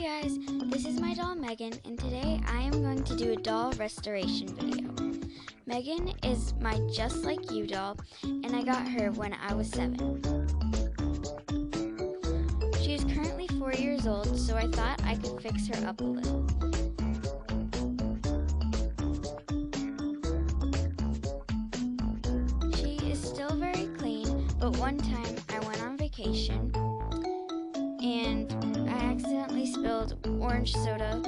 Hey guys, this is my doll Megan, and today I am going to do a doll restoration video. Megan is my Just Like You doll, and I got her when I was 7. She is currently 4 years old, so I thought I could fix her up a little. She is still very clean, but one time I went on vacation and I accidentally spilled orange soda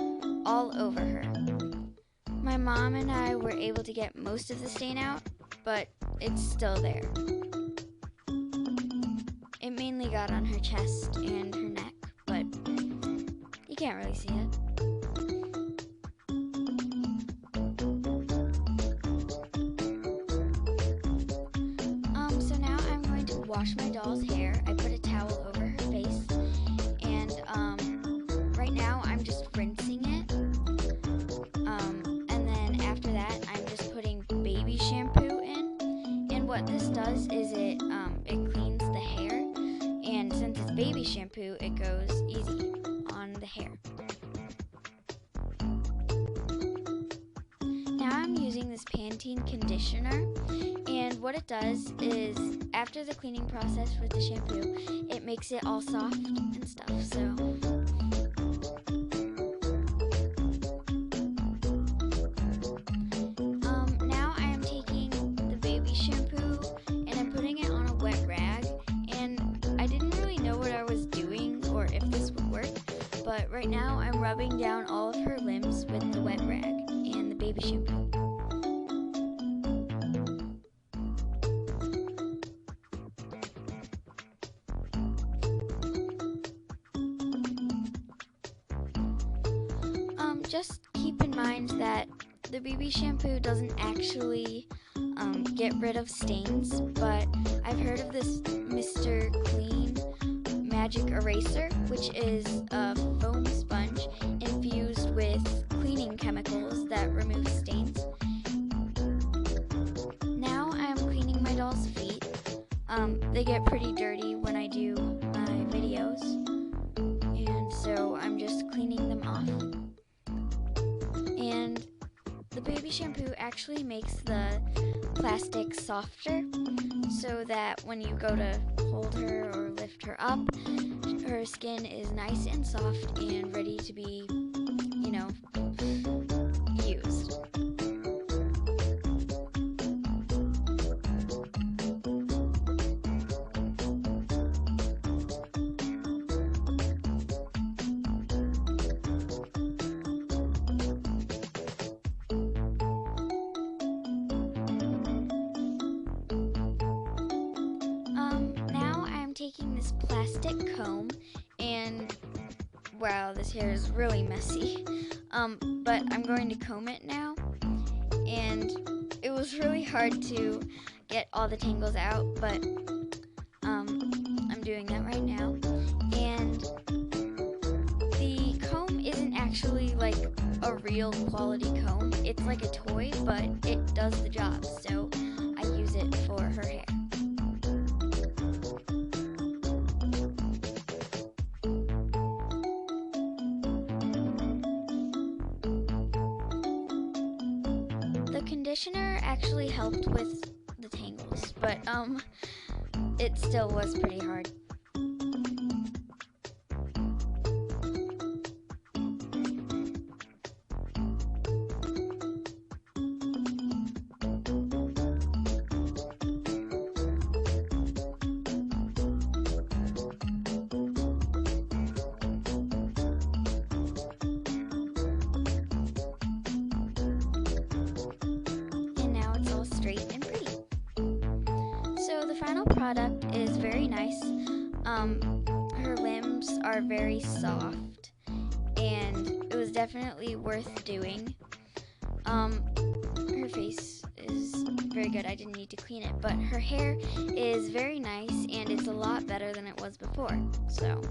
all over her. My mom and I were able to get most of the stain out, but it's still there. It mainly got on her chest and her neck, but you can't really see it. So now I'm going to wash my doll's hair. I put a towel over her face, and right now I'm just rinsing it. And then after that, I'm just putting baby shampoo in. And what this does is it cleans the hair, and since it's baby shampoo, it goes easy on the hair. Now I'm using this Pantene conditioner, and what it does is after the cleaning process with the shampoo, it makes it all soft and stuff. Now I am taking the baby shampoo and I'm putting it on a wet rag, and I didn't really know what I was doing or if this would work, but right now I'm rubbing down all of her limbs with the wet rag and the baby shampoo. Just keep in mind that the baby shampoo doesn't actually get rid of stains, but I've heard of this Mr. Clean Magic Eraser, which is a foam sponge infused with cleaning chemicals that remove stains. Now I'm cleaning my doll's feet. They get pretty dirty when I do my videos, and so I'm just cleaning them off. And the baby shampoo actually makes the plastic softer, so that when you go to hold her or lift her up, her skin is nice and soft and ready to be, used. Now I'm taking this plastic comb, and wow, this hair is really messy. But I'm going to comb it now, and it was really hard to get all the tangles out, but I'm doing that right now. And the comb isn't actually like a real quality comb. It's like a toy, but it does the job, so I use it for her hair. The conditioner actually helped with the tangles, but it still was pretty hard. Straight and pretty. So the final product is very nice. Her limbs are very soft, and it was definitely worth doing. Her face is very good. I didn't need to clean it, but her hair is very nice, and it's a lot better than it was before. So